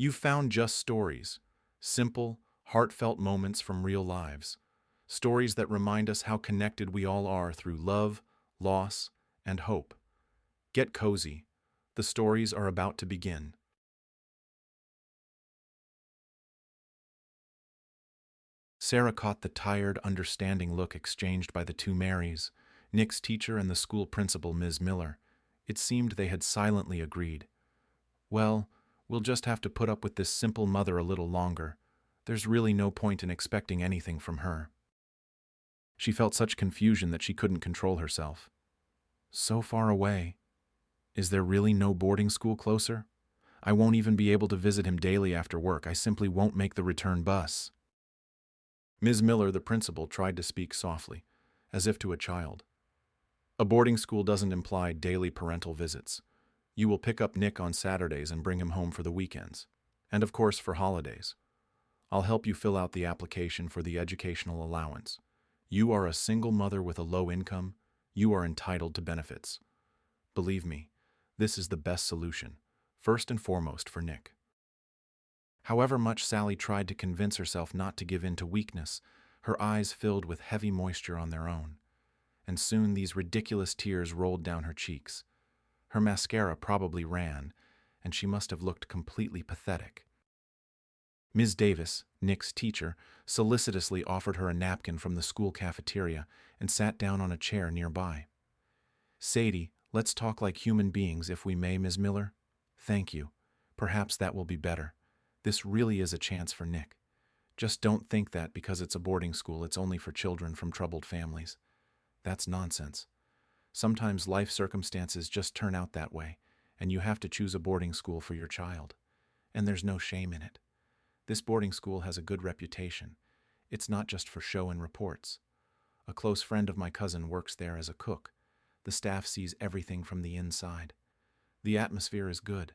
You've found just stories, simple, heartfelt moments from real lives, stories that remind us how connected we all are through love, loss, and hope. Get cozy. The stories are about to begin. Sarah caught the tired, understanding look exchanged by the two Marys, Nick's teacher and the school principal, Ms. Miller. It seemed they had silently agreed. Well, we'll just have to put up with this simple mother a little longer. There's really no point in expecting anything from her. She felt such confusion that she couldn't control herself. So far away. Is there really no boarding school closer? I won't even be able to visit him daily after work. I simply won't make the return bus. Ms. Miller, the principal, tried to speak softly, as if to a child. A boarding school doesn't imply daily parental visits. You will pick up Nick on Saturdays and bring him home for the weekends. And of course for holidays. I'll help you fill out the application for the educational allowance. You are a single mother with a low income. You are entitled to benefits. Believe me, this is the best solution, first and foremost for Nick. However much Sally tried to convince herself not to give in to weakness, her eyes filled with heavy moisture on their own. And soon these ridiculous tears rolled down her cheeks. Her mascara probably ran, and she must have looked completely pathetic. Ms. Davis, Nick's teacher, solicitously offered her a napkin from the school cafeteria and sat down on a chair nearby. Sadie, let's talk like human beings, if we may, Ms. Miller. Thank you. Perhaps that will be better. This really is a chance for Nick. Just don't think that because it's a boarding school, it's only for children from troubled families. That's nonsense. Sometimes life circumstances just turn out that way, and you have to choose a boarding school for your child. And there's no shame in it. This boarding school has a good reputation. It's not just for show and reports. A close friend of my cousin works there as a cook. The staff sees everything from the inside. The atmosphere is good.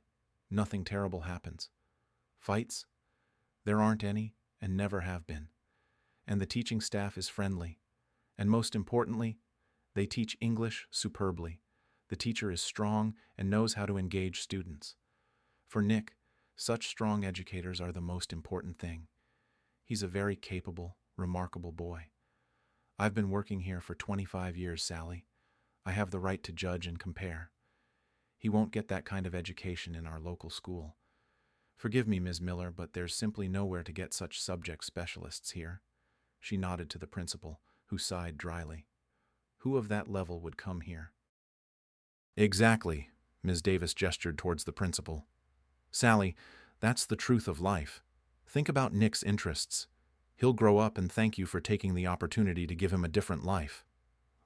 Nothing terrible happens. Fights? There aren't any, and never have been. And the teaching staff is friendly. And most importantly, they teach English superbly. The teacher is strong and knows how to engage students. For Nick, such strong educators are the most important thing. He's a very capable, remarkable boy. I've been working here for 25 years, Sally. I have the right to judge and compare. He won't get that kind of education in our local school. Forgive me, Ms. Miller, but there's simply nowhere to get such subject specialists here. She nodded to the principal, who sighed dryly. Who of that level would come here? Exactly, Ms. Davis gestured towards the principal. Sally, that's the truth of life. Think about Nick's interests. He'll grow up and thank you for taking the opportunity to give him a different life.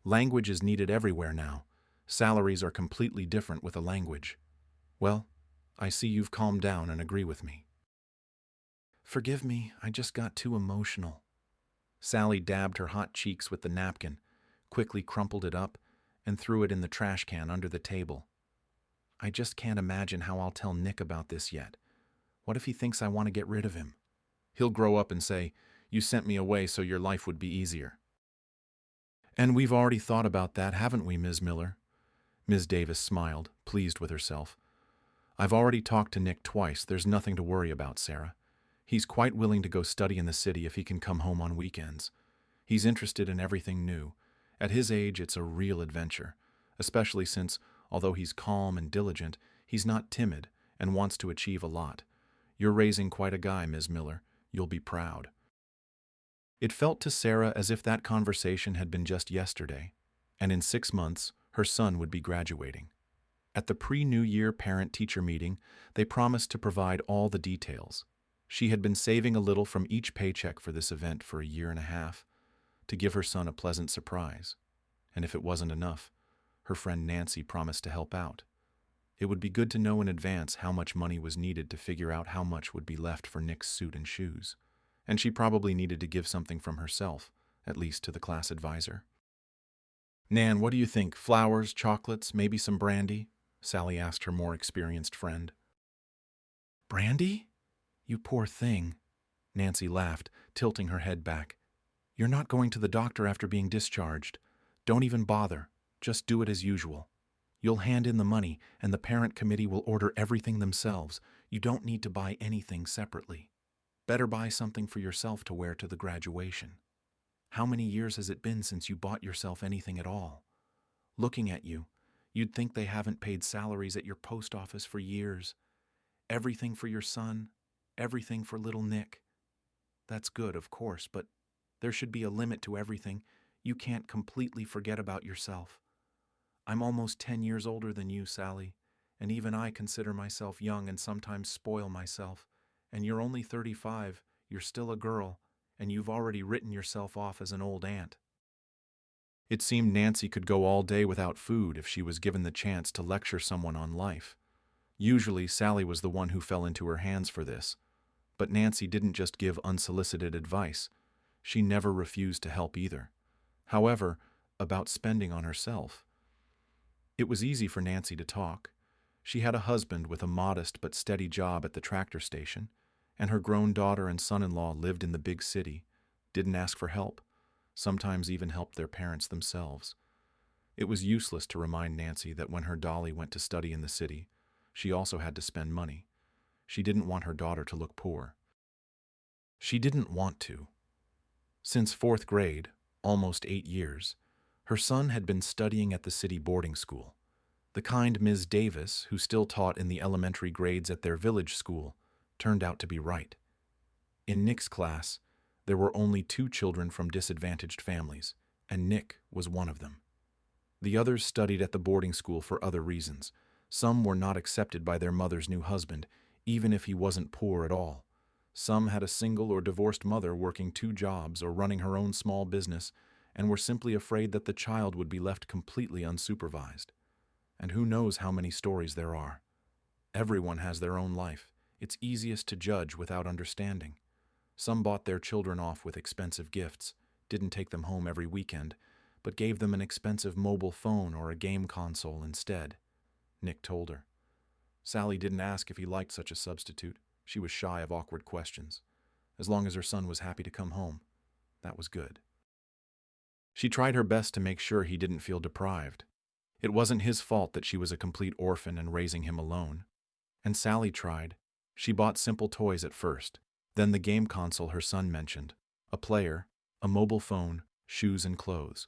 Language is needed everywhere now. Salaries are completely different with a language. Well, I see you've calmed down and agree with me. Forgive me, I just got too emotional. Sally dabbed her hot cheeks with the napkin, quickly crumpled it up, and threw it in the trash can under the table. I just can't imagine how I'll tell Nick about this yet. What if he thinks I want to get rid of him? He'll grow up and say, "You sent me away so your life would be easier." And we've already thought about that, haven't we, Ms. Miller? Ms. Davis smiled, pleased with herself. I've already talked to Nick twice. There's nothing to worry about, Sarah. He's quite willing to go study in the city if he can come home on weekends. He's interested in everything new. At his age, it's a real adventure, especially since, although he's calm and diligent, he's not timid and wants to achieve a lot. You're raising quite a guy, Ms. Miller. You'll be proud. It felt to Sarah as if that conversation had been just yesterday, and in 6 months, her son would be graduating. At the pre-New Year parent-teacher meeting, they promised to provide all the details. She had been saving a little from each paycheck for this event for a year and a half, to give her son a pleasant surprise. And if it wasn't enough, her friend Nancy promised to help out. It would be good to know in advance how much money was needed to figure out how much would be left for Nick's suit and shoes. And she probably needed to give something from herself, at least to the class advisor. Nan, what do you think? Flowers, chocolates, maybe some brandy? Sally asked her more experienced friend. Brandy? You poor thing. Nancy laughed, tilting her head back. You're not going to the doctor after being discharged. Don't even bother. Just do it as usual. You'll hand in the money, and the parent committee will order everything themselves. You don't need to buy anything separately. Better buy something for yourself to wear to the graduation. How many years has it been since you bought yourself anything at all? Looking at you, you'd think they haven't paid salaries at your post office for years. Everything for your son, everything for little Nick. That's good, of course, but there should be a limit to everything. You can't completely forget about yourself. I'm almost 10 years older than you, Sally, and even I consider myself young and sometimes spoil myself. And you're only 35, you're still a girl, and you've already written yourself off as an old aunt. It seemed Nancy could go all day without food if she was given the chance to lecture someone on life. Usually, Sally was the one who fell into her hands for this. But Nancy didn't just give unsolicited advice. She never refused to help either. However, about spending on herself. It was easy for Nancy to talk. She had a husband with a modest but steady job at the tractor station, and her grown daughter and son-in-law lived in the big city, didn't ask for help, sometimes even helped their parents themselves. It was useless to remind Nancy that when her Dolly went to study in the city, she also had to spend money. She didn't want her daughter to look poor. She didn't want to. Since 4th grade, almost 8 years, her son had been studying at the city boarding school. The kind Ms. Davis, who still taught in the elementary grades at their village school, turned out to be right. In Nick's class, there were only 2 children from disadvantaged families, and Nick was one of them. The others studied at the boarding school for other reasons. Some were not accepted by their mother's new husband, even if he wasn't poor at all. Some had a single or divorced mother working 2 jobs or running her own small business, and were simply afraid that the child would be left completely unsupervised. And who knows how many stories there are. Everyone has their own life. It's easiest to judge without understanding. Some bought their children off with expensive gifts, didn't take them home every weekend, but gave them an expensive mobile phone or a game console instead. Nick told her. Sally didn't ask if he liked such a substitute. She was shy of awkward questions. As long as her son was happy to come home, that was good. She tried her best to make sure he didn't feel deprived. It wasn't his fault that she was a complete orphan and raising him alone. And Sally tried. She bought simple toys at first, then the game console her son mentioned, a player, a mobile phone, shoes and clothes.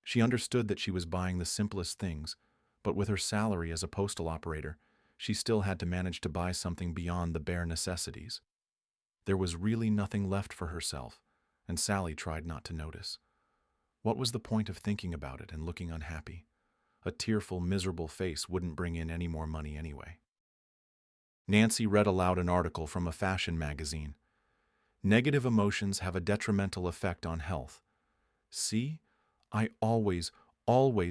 She understood that she was buying the simplest things, but with her salary as a postal operator, she still had to manage to buy something beyond the bare necessities. There was really nothing left for herself, and Sally tried not to notice. What was the point of thinking about it and looking unhappy? A tearful, miserable face wouldn't bring in any more money anyway. Nancy read aloud an article from a fashion magazine. Negative emotions have a detrimental effect on health. See? I always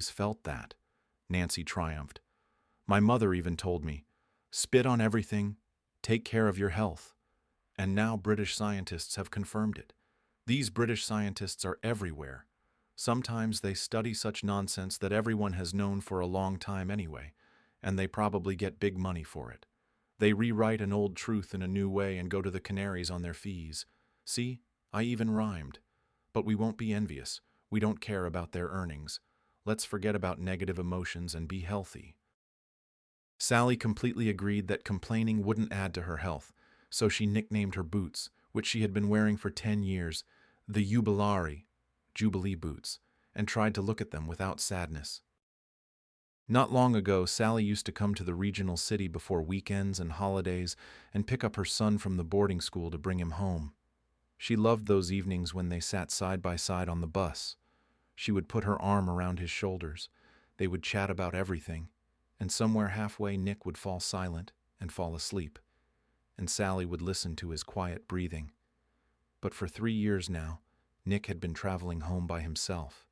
felt that, Nancy triumphed. My mother even told me, spit on everything, take care of your health. And now British scientists have confirmed it. These British scientists are everywhere. Sometimes they study such nonsense that everyone has known for a long time anyway, and they probably get big money for it. They rewrite an old truth in a new way and go to the Canaries on their fees. See, I even rhymed. But we won't be envious. We don't care about their earnings. Let's forget about negative emotions and be healthy. Sally completely agreed that complaining wouldn't add to her health, so she nicknamed her boots, which she had been wearing for 10 years, the Jubilee boots, and tried to look at them without sadness. Not long ago, Sally used to come to the regional city before weekends and holidays and pick up her son from the boarding school to bring him home. She loved those evenings when they sat side by side on the bus. She would put her arm around his shoulders. They would chat about everything, and somewhere halfway Nick would fall silent and fall asleep, and Sally would listen to his quiet breathing. But for 3 years now, Nick had been traveling home by himself.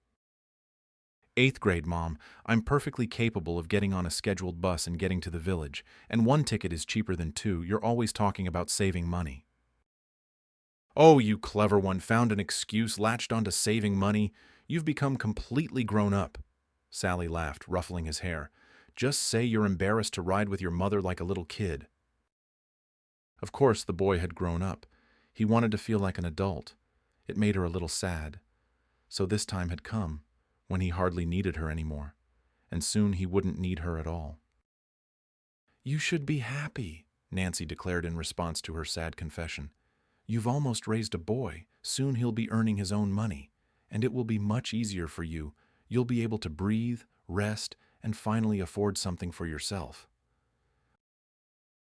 8th grade, Mom. I'm perfectly capable of getting on a scheduled bus and getting to the village, and 1 ticket is cheaper than 2. You're always talking about saving money. Oh, you clever one, found an excuse, latched onto saving money. You've become completely grown up. Sally laughed, ruffling his hair. Just say you're embarrassed to ride with your mother like a little kid. Of course, the boy had grown up. He wanted to feel like an adult. It made her a little sad. So this time had come, when he hardly needed her anymore, and soon he wouldn't need her at all. You should be happy, Nancy declared in response to her sad confession. "You've almost raised a boy. Soon he'll be earning his own money, and it will be much easier for you. You'll be able to breathe, rest, and finally afford something for yourself."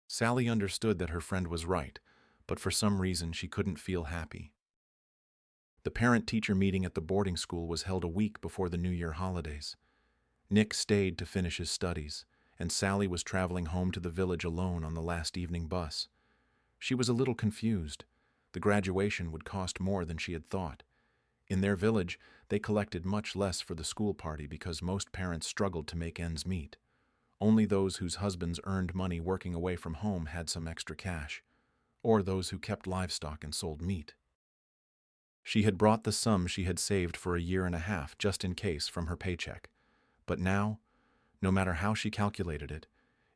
Sally understood that her friend was right, but for some reason she couldn't feel happy. The parent-teacher meeting at the boarding school was held a week before the New Year holidays. Nick stayed to finish his studies, and Sally was traveling home to the village alone on the last evening bus. She was a little confused. The graduation would cost more than she had thought. In their village, they collected much less for the school party because most parents struggled to make ends meet. Only those whose husbands earned money working away from home had some extra cash, or those who kept livestock and sold meat. She had brought the sum she had saved for a year and a half just in case from her paycheck. But now, no matter how she calculated it,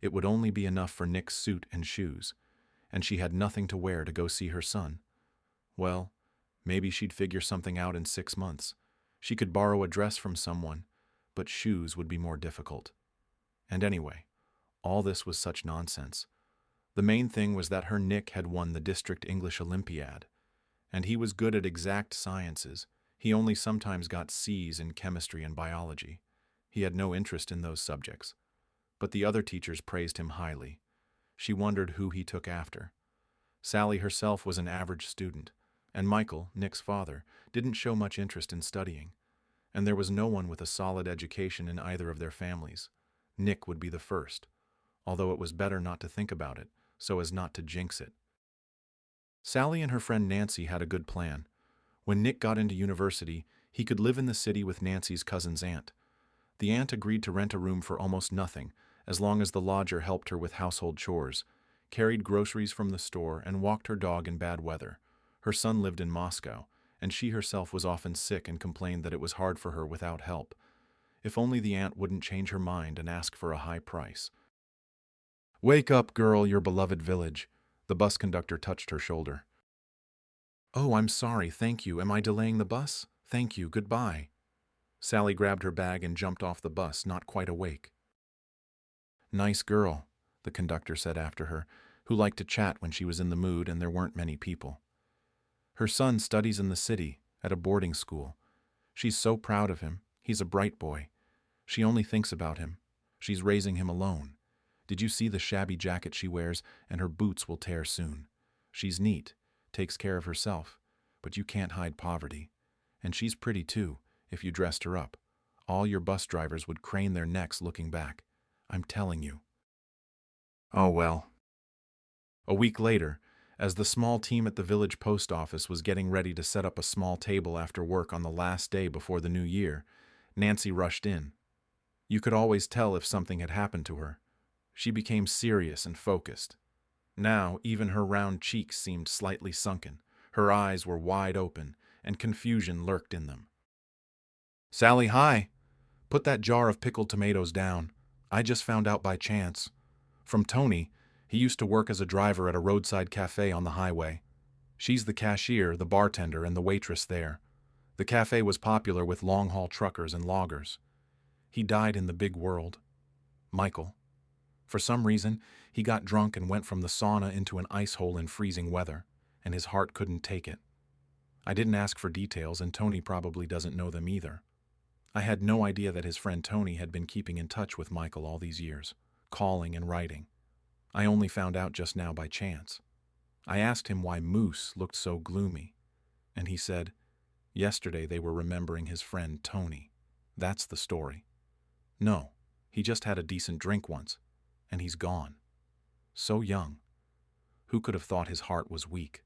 it would only be enough for Nick's suit and shoes, and she had nothing to wear to go see her son. Well, maybe she'd figure something out in 6 months. She could borrow a dress from someone, but shoes would be more difficult. And anyway, all this was such nonsense. The main thing was that her Nick had won the District English Olympiad, and he was good at exact sciences. He only sometimes got C's in chemistry and biology. He had no interest in those subjects. But the other teachers praised him highly. She wondered who he took after. Sally herself was an average student, and Michael, Nick's father, didn't show much interest in studying. And there was no one with a solid education in either of their families. Nick would be the first, although it was better not to think about it, so as not to jinx it. Sally and her friend Nancy had a good plan. When Nick got into university, he could live in the city with Nancy's cousin's aunt. The aunt agreed to rent a room for almost nothing, as long as the lodger helped her with household chores, carried groceries from the store, and walked her dog in bad weather. Her son lived in Moscow, and she herself was often sick and complained that it was hard for her without help. If only the aunt wouldn't change her mind and ask for a high price. "Wake up, girl, your beloved village." The bus conductor touched her shoulder. "Oh, I'm sorry, thank you. Am I delaying the bus? Thank you, goodbye." Sally grabbed her bag and jumped off the bus, not quite awake. "Nice girl," the conductor said after her, who liked to chat when she was in the mood and there weren't many people. "Her son studies in the city, at a boarding school. She's so proud of him. He's a bright boy. She only thinks about him. She's raising him alone. Did you see the shabby jacket she wears, and her boots will tear soon? She's neat, takes care of herself, but you can't hide poverty. And she's pretty too, if you dressed her up. All your bus drivers would crane their necks looking back. I'm telling you." Oh well. A week later, as the small team at the village post office was getting ready to set up a small table after work on the last day before the new year, Nancy rushed in. You could always tell if something had happened to her. She became serious and focused. Now, even her round cheeks seemed slightly sunken, her eyes were wide open, and confusion lurked in them. "Sally, hi! Put that jar of pickled tomatoes down. I just found out by chance. From Tony. He used to work as a driver at a roadside cafe on the highway. She's the cashier, the bartender, and the waitress there. The cafe was popular with long-haul truckers and loggers. He died in the big world. Michael. For some reason, he got drunk and went from the sauna into an ice hole in freezing weather, and his heart couldn't take it. I didn't ask for details, and Tony probably doesn't know them either. I had no idea that his friend Tony had been keeping in touch with Michael all these years, calling and writing. I only found out just now by chance. I asked him why Moose looked so gloomy, and he said, yesterday they were remembering his friend Tony. That's the story. No, he just had a decent drink once, and he's gone. So young. Who could have thought his heart was weak?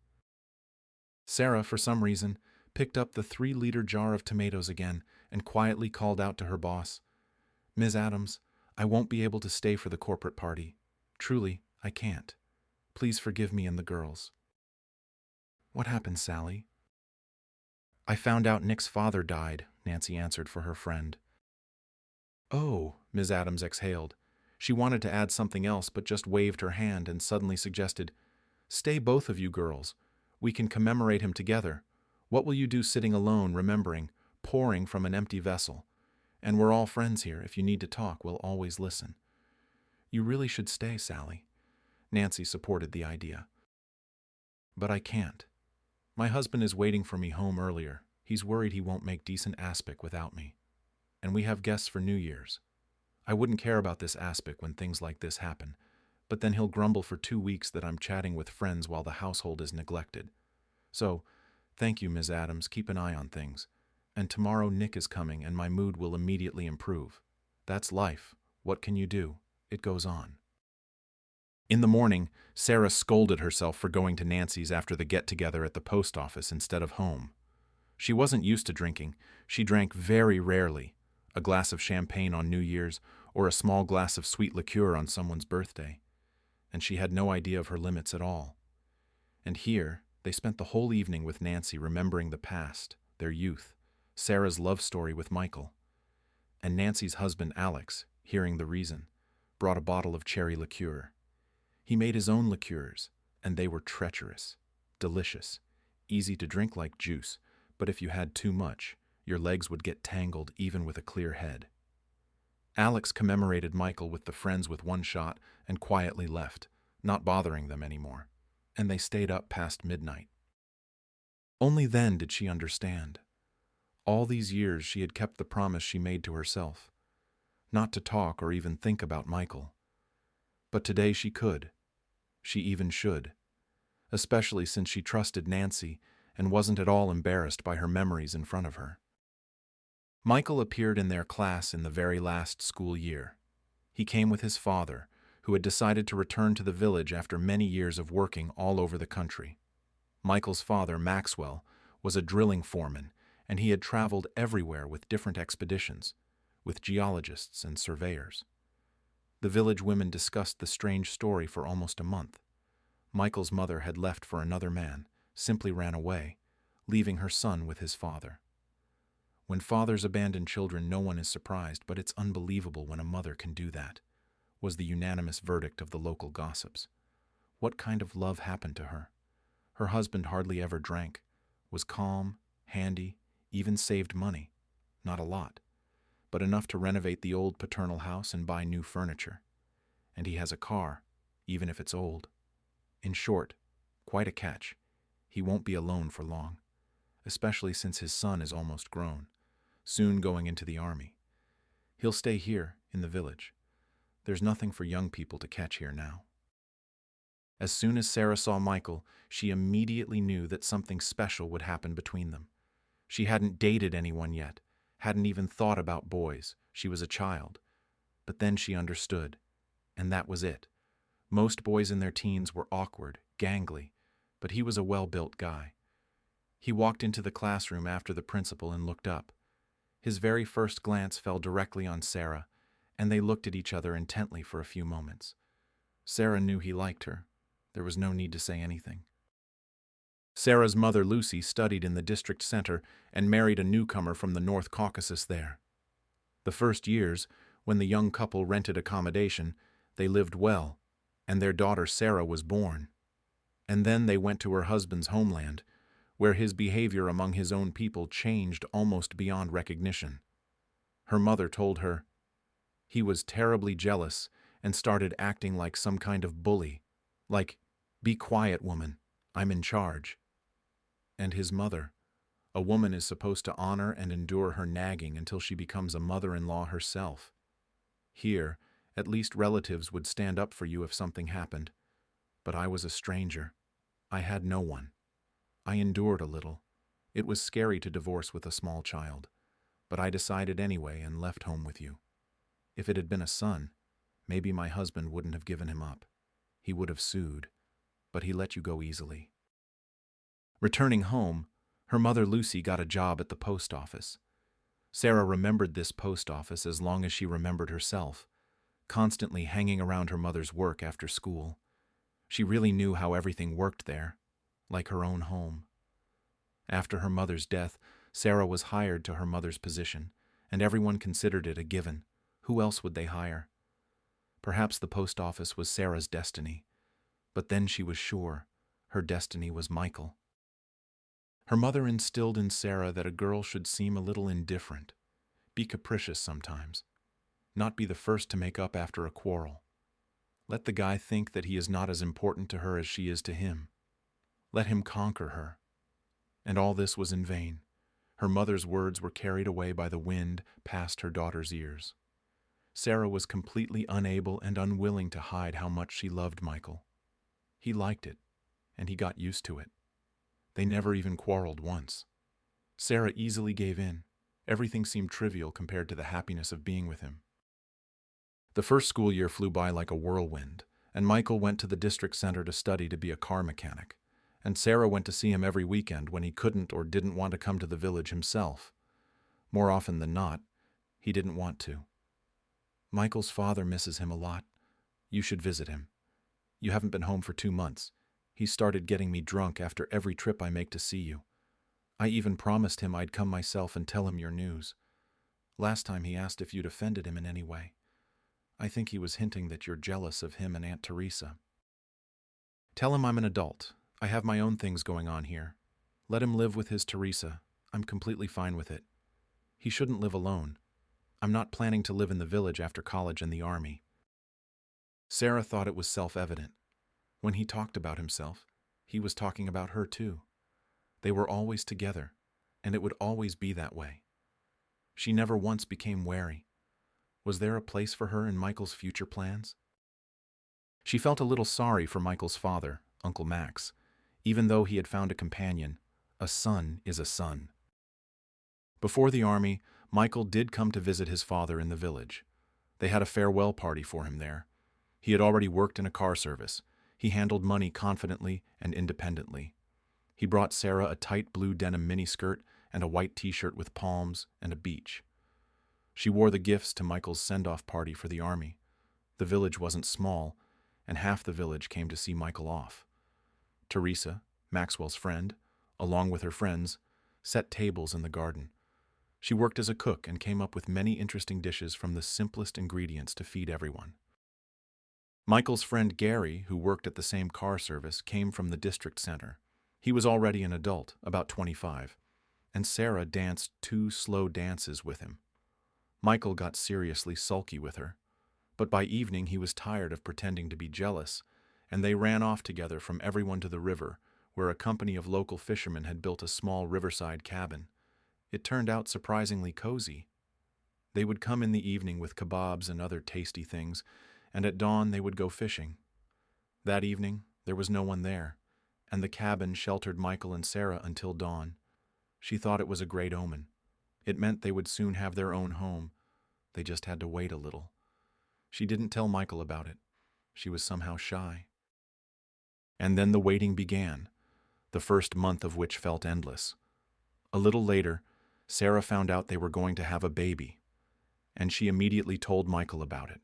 Sarah, for some reason, picked up the 3-liter jar of tomatoes again and quietly called out to her boss, "Ms. Adams, I won't be able to stay for the corporate party. Truly, I can't. Please forgive me and the girls." "What happened, Sally?" "I found out Nick's father died," Nancy answered for her friend. "Oh," Ms. Adams exhaled. She wanted to add something else but just waved her hand and suddenly suggested, "Stay both of you girls. We can commemorate him together. What will you do sitting alone, remembering, pouring from an empty vessel? And we're all friends here. If you need to talk, we'll always listen." "You really should stay, Sally. Nancy supported the idea. But I can't. My husband is waiting for me home earlier. He's worried he won't make decent aspic without me. And we have guests for New Year's. I wouldn't care about this aspic when things like this happen, but then he'll grumble for 2 weeks that I'm chatting with friends while the household is neglected. So, thank you, Ms. Adams. Keep an eye on things. And tomorrow Nick is coming and my mood will immediately improve. That's life. What can you do? It goes on. In the morning, Sarah scolded herself for going to Nancy's after the get-together at the post office instead of home. She wasn't used to drinking. She drank very rarely, a glass of champagne on New Year's or a small glass of sweet liqueur on someone's birthday. And she had no idea of her limits at all. And here, they spent the whole evening with Nancy remembering the past, their youth, Sarah's love story with Michael. And Nancy's husband, Alex, hearing the reason, brought a bottle of cherry liqueur. He made his own liqueurs, and they were treacherous, delicious, easy to drink like juice, but if you had too much, your legs would get tangled even with a clear head. Alex commemorated Michael with the friends with one shot and quietly left, not bothering them anymore, and they stayed up past midnight. Only then did she understand. All these years she had kept the promise she made to herself, not to talk or even think about Michael. But today she could. She even should, especially since she trusted Nancy and wasn't at all embarrassed by her memories in front of her. Michael appeared in their class in the very last school year. He came with his father, who had decided to return to the village after many years of working all over the country. Michael's father, Maxwell, was a drilling foreman, and he had traveled everywhere with different expeditions, with geologists and surveyors. The village women discussed the strange story for almost a month. Michael's mother had left for another man, simply ran away, leaving her son with his father. When fathers abandon children, no one is surprised, but it's unbelievable when a mother can do that, was the unanimous verdict of the local gossips. What kind of love happened to her? Her husband hardly ever drank, was calm, handy, even saved money. Not a lot, but enough to renovate the old paternal house and buy new furniture. And he has a car, even if it's old. In short, quite a catch. He won't be alone for long, especially since his son is almost grown, soon going into the army. He'll stay here, in the village. There's nothing for young people to catch here now. As soon as Sarah saw Michael, she immediately knew that something special would happen between them. She hadn't dated anyone yet, hadn't even thought about boys. She was a child. But then she understood, and that was it. Most boys in their teens were awkward, gangly, but he was a well-built guy. He walked into the classroom after the principal and looked up. His very first glance fell directly on Sarah, and they looked at each other intently for a few moments. Sarah knew he liked her. There was no need to say anything. Sarah's mother, Lucy, studied in the district center and married a newcomer from the North Caucasus there. The first years, when the young couple rented accommodation, they lived well, and their daughter Sarah was born. And then they went to her husband's homeland, where his behavior among his own people changed almost beyond recognition. Her mother told her, he was terribly jealous and started acting like some kind of bully, like, "Be quiet, woman, I'm in charge." And his mother, a woman is supposed to honor and endure her nagging until she becomes a mother-in-law herself. Here, at least relatives would stand up for you if something happened. But I was a stranger. I had no one. I endured a little. It was scary to divorce with a small child, but I decided anyway and left home with you. If it had been a son, maybe my husband wouldn't have given him up. He would have sued, but he let you go easily. Returning home, her mother Lucy got a job at the post office. Sarah remembered this post office as long as she remembered herself, constantly hanging around her mother's work after school. She really knew how everything worked there, like her own home. After her mother's death, Sarah was hired to her mother's position, and everyone considered it a given. Who else would they hire? Perhaps the post office was Sarah's destiny, but then she was sure her destiny was Michael. Her mother instilled in Sarah that a girl should seem a little indifferent, be capricious sometimes, not be the first to make up after a quarrel. Let the guy think that he is not as important to her as she is to him. Let him conquer her. And all this was in vain. Her mother's words were carried away by the wind past her daughter's ears. Sarah was completely unable and unwilling to hide how much she loved Michael. He liked it, and he got used to it. They never even quarreled once. Sarah easily gave in. Everything seemed trivial compared to the happiness of being with him. The first school year flew by like a whirlwind, and Michael went to the district center to study to be a car mechanic, and Sarah went to see him every weekend when he couldn't or didn't want to come to the village himself. More often than not, he didn't want to. Michael's father misses him a lot. You should visit him. You haven't been home for 2 months. He started getting me drunk after every trip I make to see you. I even promised him I'd come myself and tell him your news. Last time he asked if you'd offended him in any way. I think he was hinting that you're jealous of him and Aunt Teresa. Tell him I'm an adult. I have my own things going on here. Let him live with his Teresa. I'm completely fine with it. He shouldn't live alone. I'm not planning to live in the village after college and the army. Sarah thought it was self-evident. When he talked about himself, he was talking about her too. They were always together, and it would always be that way. She never once became wary. Was there a place for her in Michael's future plans? She felt a little sorry for Michael's father, Uncle Max. Even though he had found a companion, a son is a son. Before the army, Michael did come to visit his father in the village. They had a farewell party for him there. He had already worked in a car service. He handled money confidently and independently. He brought Sarah a tight blue denim miniskirt and a white t-shirt with palms and a beach. She wore the gifts to Michael's send-off party for the army. The village wasn't small, and half the village came to see Michael off. Teresa, Maxwell's friend, along with her friends, set tables in the garden. She worked as a cook and came up with many interesting dishes from the simplest ingredients to feed everyone. Michael's friend Gary, who worked at the same car service, came from the district center. He was already an adult, about 25, and Sarah danced 2 slow dances with him. Michael got seriously sulky with her, but by evening he was tired of pretending to be jealous, and they ran off together from everyone to the river, where a company of local fishermen had built a small riverside cabin. It turned out surprisingly cozy. They would come in the evening with kebabs and other tasty things, and at dawn they would go fishing. That evening, there was no one there, and the cabin sheltered Michael and Sarah until dawn. She thought it was a great omen. It meant they would soon have their own home. They just had to wait a little. She didn't tell Michael about it. She was somehow shy. And then the waiting began, the first month of which felt endless. A little later, Sarah found out they were going to have a baby, and she immediately told Michael about it.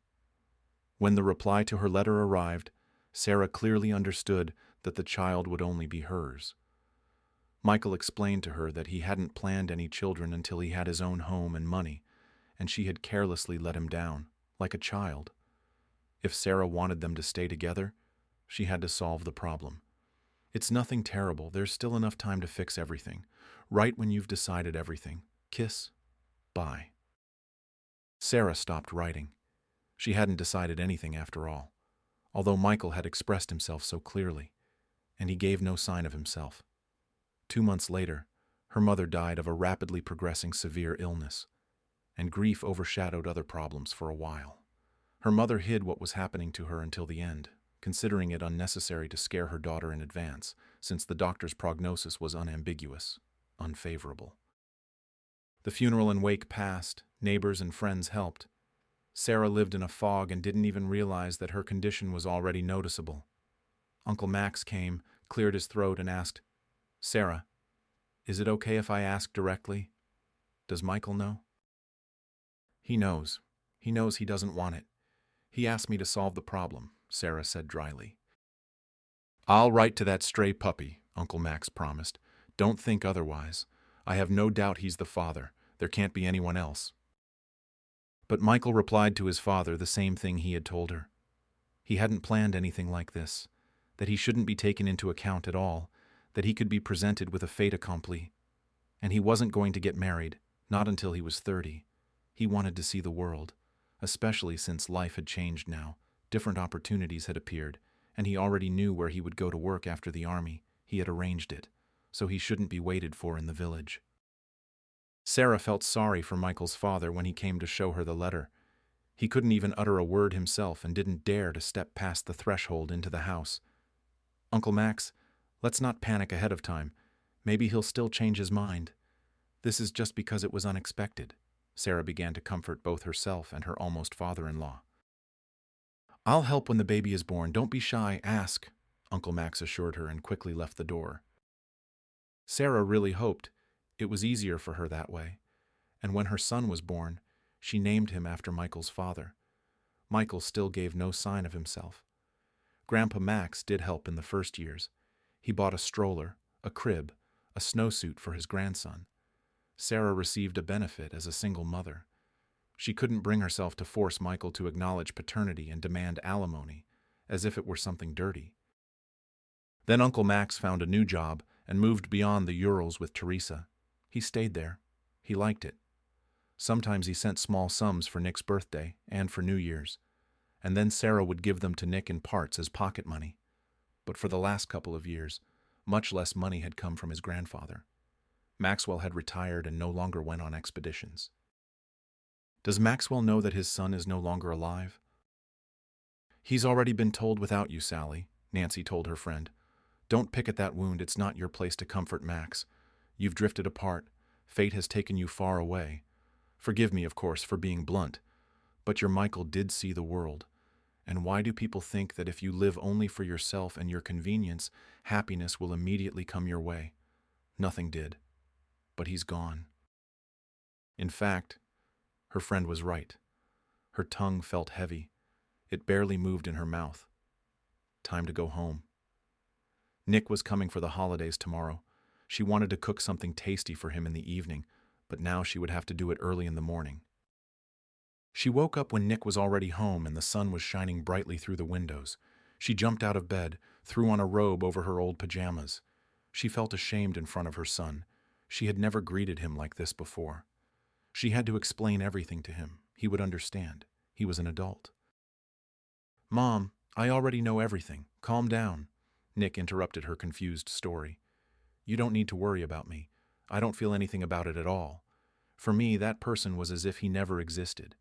When the reply to her letter arrived, Sarah clearly understood that the child would only be hers. Michael explained to her that he hadn't planned any children until he had his own home and money, and she had carelessly let him down, like a child. If Sarah wanted them to stay together, she had to solve the problem. It's nothing terrible. There's still enough time to fix everything. Right when you've decided everything. Kiss. Bye. Sarah stopped writing. She hadn't decided anything after all, although Michael had expressed himself so clearly, and he gave no sign of himself. 2 months later, her mother died of a rapidly progressing severe illness, and grief overshadowed other problems for a while. Her mother hid what was happening to her until the end, considering it unnecessary to scare her daughter in advance, since the doctor's prognosis was unambiguous, unfavorable. The funeral and wake passed, neighbors and friends helped. Sarah lived in a fog and didn't even realize that her condition was already noticeable. Uncle Max came, cleared his throat, and asked, "Sarah, is it okay if I ask directly? Does Michael know?" "He knows. He knows he doesn't want it. He asked me to solve the problem," Sarah said dryly. "I'll write to that stray puppy," Uncle Max promised. "Don't think otherwise. I have no doubt he's the father. There can't be anyone else." But Michael replied to his father the same thing he had told her. He hadn't planned anything like this, that he shouldn't be taken into account at all, that he could be presented with a fait accompli. And he wasn't going to get married, not until he was 30. He wanted to see the world, especially since life had changed now, Different opportunities had appeared, and he already knew where he would go to work after the army. He had arranged it, so he shouldn't be waited for in the village. Sarah felt sorry for Michael's father when he came to show her the letter. He couldn't even utter a word himself and didn't dare to step past the threshold into the house. "Uncle Max, let's not panic ahead of time. Maybe he'll still change his mind. This is just because it was unexpected." Sarah began to comfort both herself and her almost father-in-law. "I'll help when the baby is born. Don't be shy, ask," Uncle Max assured her and quickly left the door. Sarah really hoped it was easier for her that way, and when her son was born, she named him after Michael's father. Michael still gave no sign of himself. Grandpa Max did help in the first years. He bought a stroller, a crib, a snowsuit for his grandson. Sarah received a benefit as a single mother. She couldn't bring herself to force Michael to acknowledge paternity and demand alimony, as if it were something dirty. Then Uncle Max found a new job and moved beyond the Urals with Teresa. He stayed there. He liked it. Sometimes he sent small sums for Nick's birthday and for New Year's, and then Sarah would give them to Nick in parts as pocket money. But for the last couple of years, much less money had come from his grandfather. Maxwell had retired and no longer went on expeditions. "Does Maxwell know that his son is no longer alive?" "He's already been told without you, Sally," Nancy told her friend. "Don't pick at that wound. It's not your place to comfort Max. You've drifted apart. Fate has taken you far away. Forgive me, of course, for being blunt, but your Michael did see the world. And why do people think that if you live only for yourself and your convenience, happiness will immediately come your way? Nothing did. But he's gone." In fact, her friend was right. Her tongue felt heavy. It barely moved in her mouth. Time to go home. Nick was coming for the holidays tomorrow. She wanted to cook something tasty for him in the evening, but now she would have to do it early in the morning. She woke up when Nick was already home and the sun was shining brightly through the windows. She jumped out of bed, threw on a robe over her old pajamas. She felt ashamed in front of her son. She had never greeted him like this before. She had to explain everything to him. He would understand. He was an adult. "Mom, I already know everything. Calm down," Nick interrupted her confused story. "You don't need to worry about me. I don't feel anything about it at all. For me, that person was as if he never existed,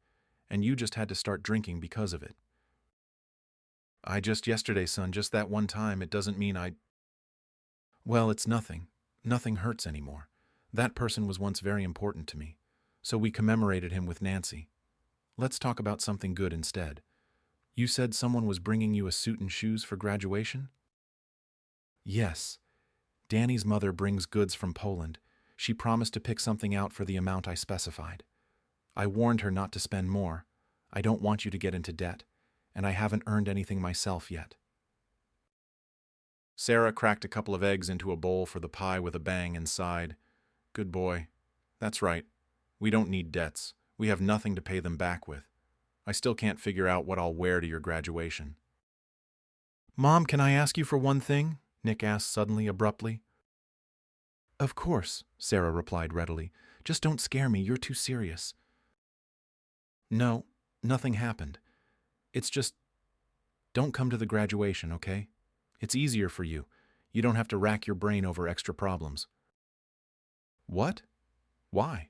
and you just had to start drinking because of it." Just yesterday, son, just that one time. It doesn't mean I..." "Well, it's nothing. Nothing hurts anymore. That person was once very important to me, so we commemorated him with Nancy. Let's talk about something good instead. You said someone was bringing you a suit and shoes for graduation?" "Yes. Danny's mother brings goods from Poland. She promised to pick something out for the amount I specified. I warned her not to spend more. I don't want you to get into debt, and I haven't earned anything myself yet." Sarah cracked a couple of eggs into a bowl for the pie with a bang and sighed. "Good boy. That's right. We don't need debts. We have nothing to pay them back with. I still can't figure out what I'll wear to your graduation." "Mom, can I ask you for one thing?" Nick asked suddenly, abruptly. "Of course," Sarah replied readily. "Just don't scare me. You're too serious." "No, nothing happened. It's just, don't come to the graduation, okay? It's easier for you. You don't have to rack your brain over extra problems." "What? Why?"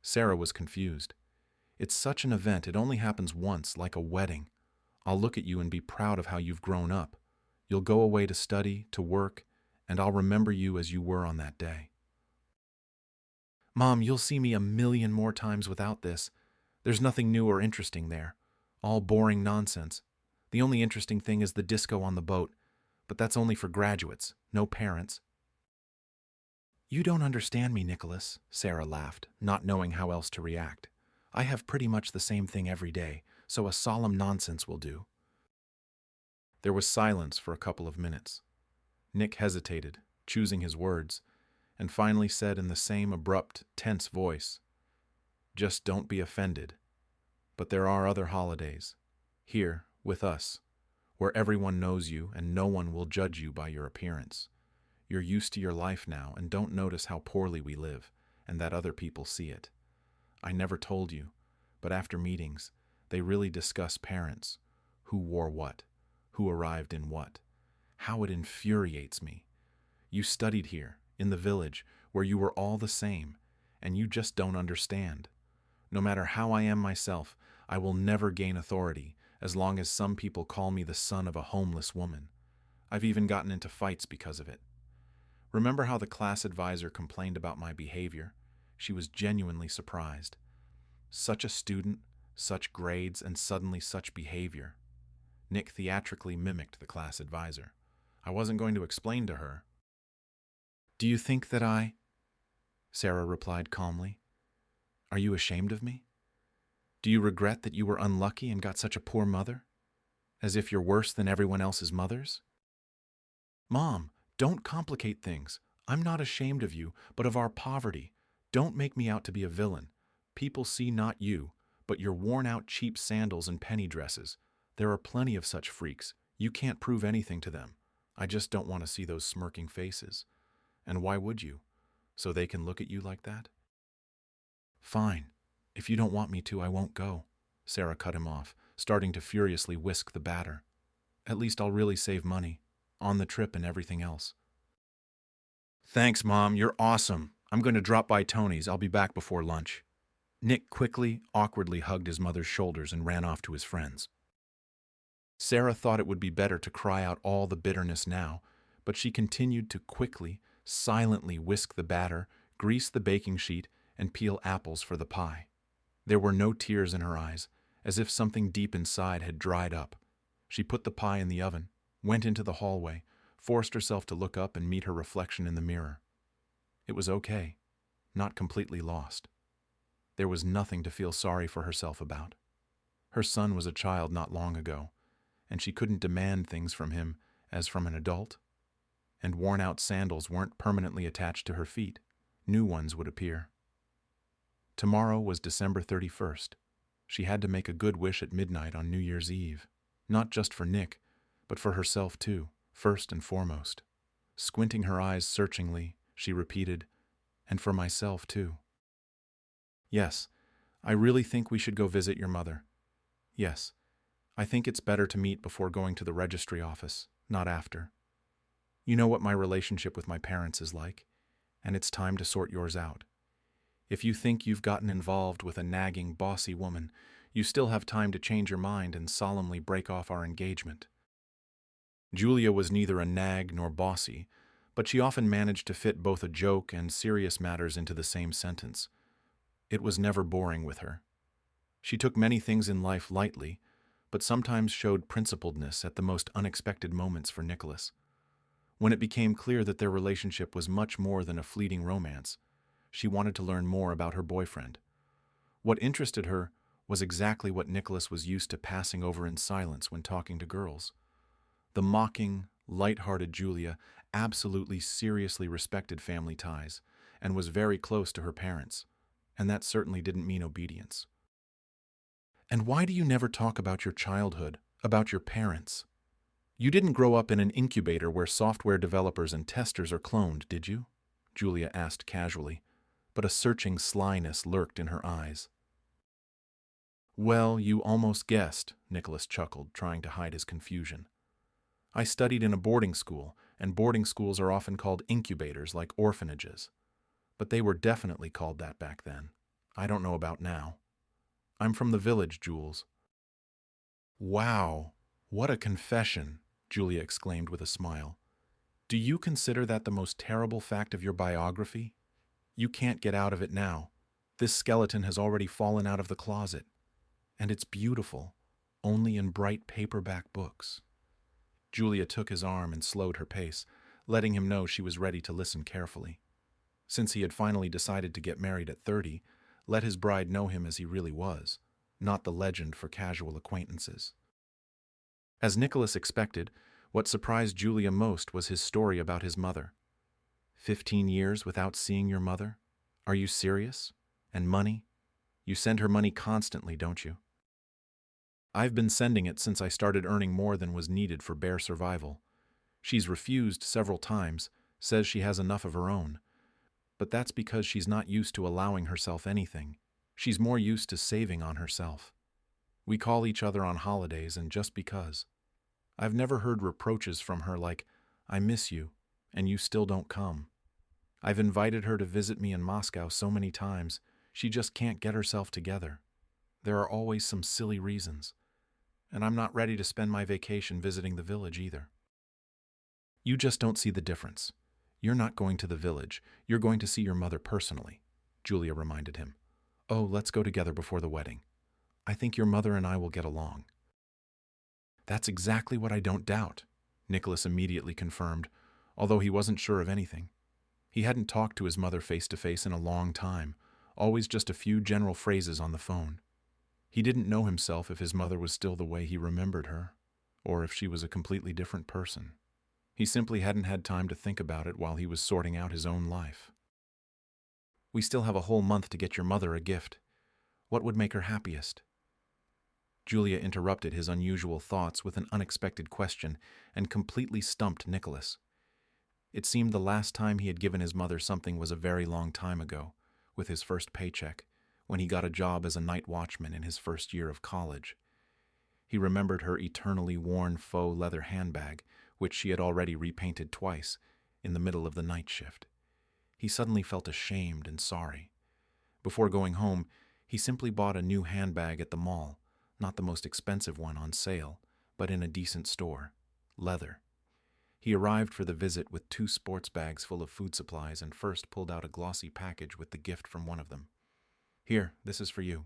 Sarah was confused. "It's such an event. It only happens once, like a wedding. I'll look at you and be proud of how you've grown up. You'll go away to study, to work, and I'll remember you as you were on that day." "Mom, you'll see me a million more times without this. There's nothing new or interesting there. All boring nonsense. The only interesting thing is the disco on the boat, but that's only for graduates, no parents." "You don't understand me, Nicholas," Sarah laughed, not knowing how else to react. "I have pretty much the same thing every day, so a solemn nonsense will do." There was silence for a couple of minutes. Nick hesitated, choosing his words, and finally said in the same abrupt, tense voice, "Just don't be offended. But there are other holidays. Here, with us, where everyone knows you and no one will judge you by your appearance. You're used to your life now and don't notice how poorly we live, and that other people see it. I never told you, but after meetings, they really discuss parents, who wore what, who arrived in what. How it infuriates me. You studied here, in the village, where you were all the same, and you just don't understand. No matter how I am myself, I will never gain authority as long as some people call me the son of a homeless woman. I've even gotten into fights because of it. Remember how the class advisor complained about my behavior? She was genuinely surprised. Such a student, such grades, and suddenly such behavior. Nick theatrically mimicked the class advisor. I wasn't going to explain to her. Do you think that Sarah replied calmly. Are you ashamed of me? Do you regret that you were unlucky and got such a poor mother? As if you're worse than everyone else's mothers? Mom, don't complicate things. I'm not ashamed of you, but of our poverty. Don't make me out to be a villain. People see not you, but your worn-out cheap sandals and penny dresses. There are plenty of such freaks. You can't prove anything to them. I just don't want to see those smirking faces. And why would you? So they can look at you like that? Fine. If you don't want me to, I won't go. Sarah cut him off, starting to furiously whisk the batter. At least I'll really save money. On the trip and everything else. Thanks, Mom. You're awesome. I'm going to drop by Tony's. I'll be back before lunch. Nick quickly, awkwardly hugged his mother's shoulders and ran off to his friends. Sarah thought it would be better to cry out all the bitterness now, but she continued to quickly, silently whisk the batter, grease the baking sheet, and peel apples for the pie. There were no tears in her eyes, as if something deep inside had dried up. She put the pie in the oven, went into the hallway, forced herself to look up and meet her reflection in the mirror. It was okay, not completely lost. There was nothing to feel sorry for herself about. Her son was a child not long ago, and she couldn't demand things from him as from an adult. And worn-out sandals weren't permanently attached to her feet. New ones would appear. Tomorrow was December 31st. She had to make a good wish at midnight on New Year's Eve, not just for Nick, but for herself too, first and foremost. Squinting her eyes searchingly, she repeated, and for myself too. Yes, I really think we should go visit your mother. Yes, I think it's better to meet before going to the registry office, not after. You know what my relationship with my parents is like, and it's time to sort yours out. If you think you've gotten involved with a nagging, bossy woman, you still have time to change your mind and solemnly break off our engagement. Julia was neither a nag nor bossy, but she often managed to fit both a joke and serious matters into the same sentence. It was never boring with her. She took many things in life lightly, but sometimes showed principledness at the most unexpected moments for Nicholas. When it became clear that their relationship was much more than a fleeting romance, she wanted to learn more about her boyfriend. What interested her was exactly what Nicholas was used to passing over in silence when talking to girls. The mocking, light-hearted Julia absolutely seriously respected family ties and was very close to her parents, and that certainly didn't mean obedience. And why do you never talk about your childhood, about your parents? You didn't grow up in an incubator where software developers and testers are cloned, did you? Julia asked casually, but a searching slyness lurked in her eyes. Well, you almost guessed, Nicholas chuckled, trying to hide his confusion. I studied in a boarding school, and boarding schools are often called incubators like orphanages. But they were definitely called that back then. I don't know about now. I'm from the village, Jules. Wow, what a confession, Julia exclaimed with a smile. Do you consider that the most terrible fact of your biography? You can't get out of it now. This skeleton has already fallen out of the closet. And it's beautiful, only in bright paperback books. Julia took his arm and slowed her pace, letting him know she was ready to listen carefully. Since he had finally decided to get married at 30, let his bride know him as he really was, not the legend for casual acquaintances. As Nicholas expected, what surprised Julia most was his story about his mother. 15 years without seeing your mother? Are you serious? And money? You send her money constantly, don't you? I've been sending it since I started earning more than was needed for bare survival. She's refused several times, says she has enough of her own. But that's because she's not used to allowing herself anything. She's more used to saving on herself. We call each other on holidays and just because. I've never heard reproaches from her like, I miss you, and you still don't come. I've invited her to visit me in Moscow so many times, she just can't get herself together. There are always some silly reasons, and I'm not ready to spend my vacation visiting the village either. You just don't see the difference. You're not going to the village, you're going to see your mother personally, Julia reminded him. Oh, let's go together before the wedding. I think your mother and I will get along. That's exactly what I don't doubt, Nicholas immediately confirmed, although he wasn't sure of anything. He hadn't talked to his mother face-to-face in a long time, always just a few general phrases on the phone. He didn't know himself if his mother was still the way he remembered her, or if she was a completely different person. He simply hadn't had time to think about it while he was sorting out his own life. We still have a whole month to get your mother a gift. What would make her happiest? Julia interrupted his unusual thoughts with an unexpected question and completely stumped Nicholas. It seemed the last time he had given his mother something was a very long time ago, with his first paycheck, when he got a job as a night watchman in his first year of college. He remembered her eternally worn faux leather handbag, which she had already repainted twice, in the middle of the night shift. He suddenly felt ashamed and sorry. Before going home, he simply bought a new handbag at the mall, not the most expensive one on sale, but in a decent store, leather. He arrived for the visit with 2 sports bags full of food supplies and first pulled out a glossy package with the gift from one of them. Here, this is for you.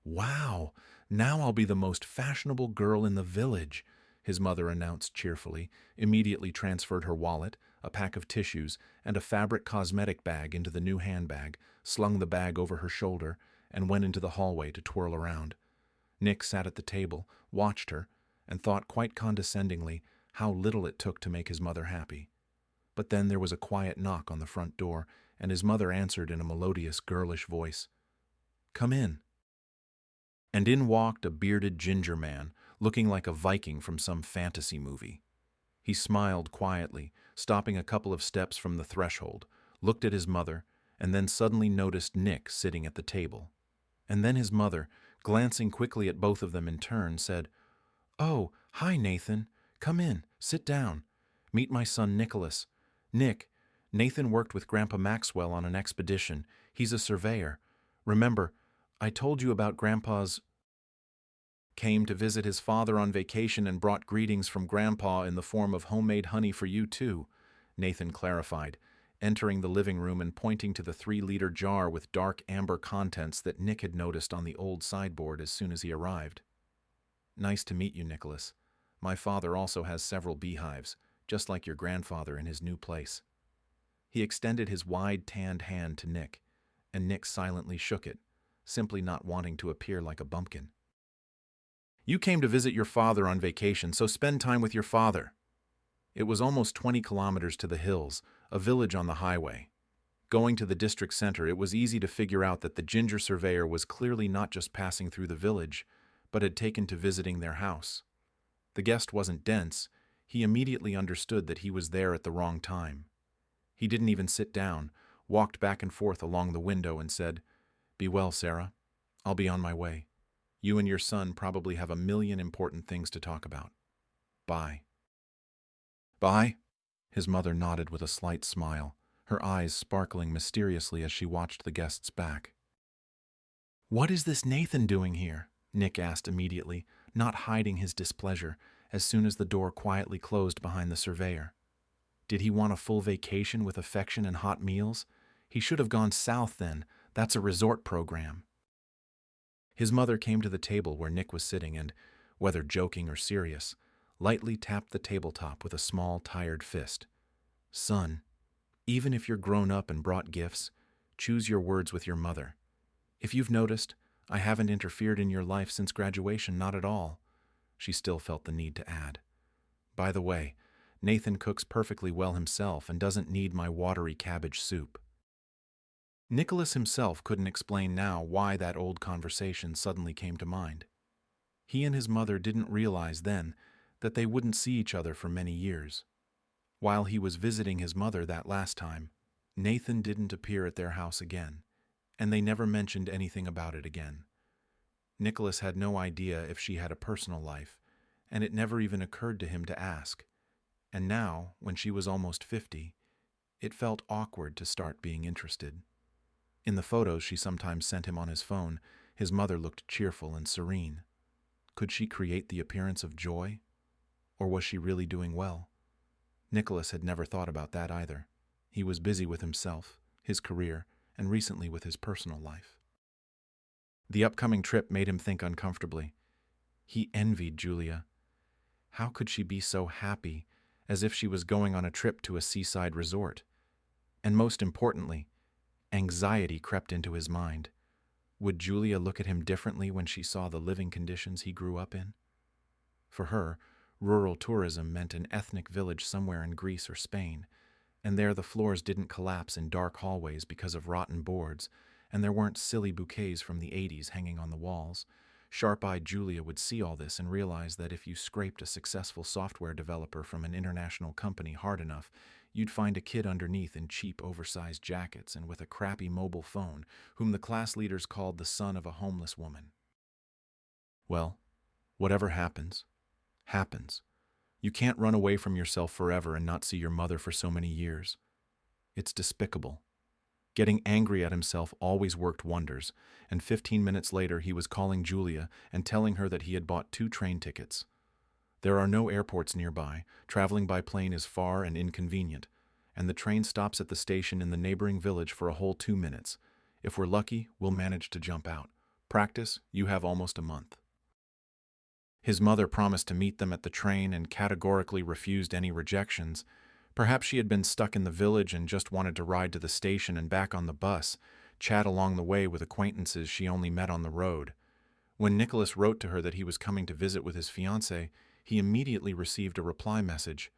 Wow, now I'll be the most fashionable girl in the village, his mother announced cheerfully, immediately transferred her wallet, a pack of tissues, and a fabric cosmetic bag into the new handbag, slung the bag over her shoulder, and went into the hallway to twirl around. Nick sat at the table, watched her, and thought quite condescendingly how little it took to make his mother happy. But then there was a quiet knock on the front door, and his mother answered in a melodious, girlish voice. Come in. And in walked a bearded ginger man, looking like a Viking from some fantasy movie. He smiled quietly, stopping a couple of steps from the threshold, looked at his mother, and then suddenly noticed Nick sitting at the table. And then his mother, glancing quickly at both of them in turn, said, Oh, hi, Nathan. Come in, sit down. Meet my son, Nicholas. Nick, Nathan worked with Grandpa Maxwell on an expedition. He's a surveyor. Remember, I told you about Grandpa's... Came to visit his father on vacation and brought greetings from Grandpa in the form of homemade honey for you too, Nathan clarified, entering the living room and pointing to the 3-liter jar with dark amber contents that Nick had noticed on the old sideboard as soon as he arrived. Nice to meet you, Nicholas. My father also has several beehives, just like your grandfather in his new place. He extended his wide, tanned hand to Nick, and Nick silently shook it, simply not wanting to appear like a bumpkin. You came to visit your father on vacation, so spend time with your father. It was almost 20 kilometers to the hills, a village on the highway. Going to the district center, it was easy to figure out that the ginger surveyor was clearly not just passing through the village, but had taken to visiting their house. The guest wasn't dense. He immediately understood that he was there at the wrong time. He didn't even sit down, walked back and forth along the window and said, Be well, Sarah. I'll be on my way. You and your son probably have a million important things to talk about. Bye. Bye? His mother nodded with a slight smile, her eyes sparkling mysteriously as she watched the guest's back. What is this Nathan doing here? Nick asked immediately, not hiding his displeasure, as soon as the door quietly closed behind the surveyor. Did he want a full vacation with affection and hot meals? He should have gone south then. That's a resort program. His mother came to the table where Nick was sitting and, whether joking or serious, lightly tapped the tabletop with a small, tired fist. Son, even if you're grown up and brought gifts, choose your words with your mother. If you've noticed, I haven't interfered in your life since graduation, not at all. She still felt the need to add. By the way, Nathan cooks perfectly well himself and doesn't need my watery cabbage soup. Nicholas himself couldn't explain now why that old conversation suddenly came to mind. He and his mother didn't realize then that they wouldn't see each other for many years. While he was visiting his mother that last time, Nathan didn't appear at their house again, and they never mentioned anything about it again. Nicholas had no idea if she had a personal life, and it never even occurred to him to ask. And now, when she was almost 50, it felt awkward to start being interested. In the photos she sometimes sent him on his phone, his mother looked cheerful and serene. Could she create the appearance of joy? Or was she really doing well? Nicholas had never thought about that either. He was busy with himself, his career, and recently with his personal life. The upcoming trip made him think uncomfortably. He envied Julia. How could she be so happy, as if she was going on a trip to a seaside resort? And most importantly, anxiety crept into his mind. Would Julia look at him differently when she saw the living conditions he grew up in? For her, rural tourism meant an ethnic village somewhere in Greece or Spain, and there the floors didn't collapse in dark hallways because of rotten boards, and there weren't silly bouquets from the 80s hanging on the walls. Sharp-eyed Julia would see all this and realize that if you scraped a successful software developer from an international company hard enough, you'd find a kid underneath in cheap, oversized jackets and with a crappy mobile phone, whom the class leaders called the son of a homeless woman. Well, whatever happens, happens. You can't run away from yourself forever and not see your mother for so many years. It's despicable. Getting angry at himself always worked wonders, and 15 minutes later he was calling Julia and telling her that he had bought 2 train tickets. There are no airports nearby, traveling by plane is far and inconvenient, and the train stops at the station in the neighboring village for a whole 2 minutes. If we're lucky, we'll manage to jump out. Practice, you have almost a month. His mother promised to meet them at the train and categorically refused any rejections. Perhaps she had been stuck in the village and just wanted to ride to the station and back on the bus, chat along the way with acquaintances she only met on the road. When Nicholas wrote to her that he was coming to visit with his fiancée, he immediately received a reply message.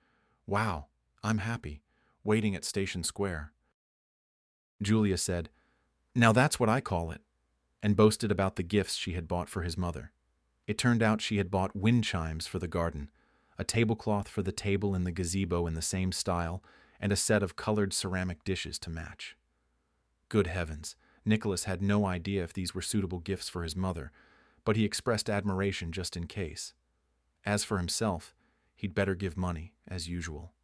"Wow, I'm happy. Waiting at Station Square." Julia said, "Now that's what I call it," and boasted about the gifts she had bought for his mother. It turned out she had bought wind chimes for the garden, a tablecloth for the table in the gazebo in the same style, and a set of colored ceramic dishes to match. Good heavens, Nicholas had no idea if these were suitable gifts for his mother, but he expressed admiration just in case. As for himself, he'd better give money, as usual.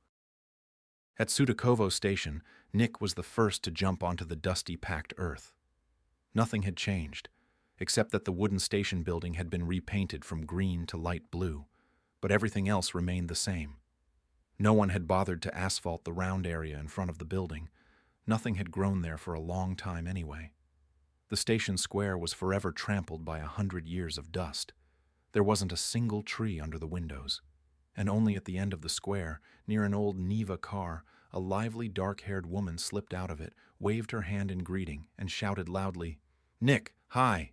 At Sudakovo station, Nick was the first to jump onto the dusty, packed earth. Nothing had changed, except that the wooden station building had been repainted from green to light blue, but everything else remained the same. No one had bothered to asphalt the round area in front of the building. Nothing had grown there for a long time anyway. The station square was forever trampled by 100 years of dust. There wasn't a single tree under the windows, and only at the end of the square, near an old Niva car, a lively dark-haired woman slipped out of it, waved her hand in greeting, and shouted loudly, "Nick, hi!"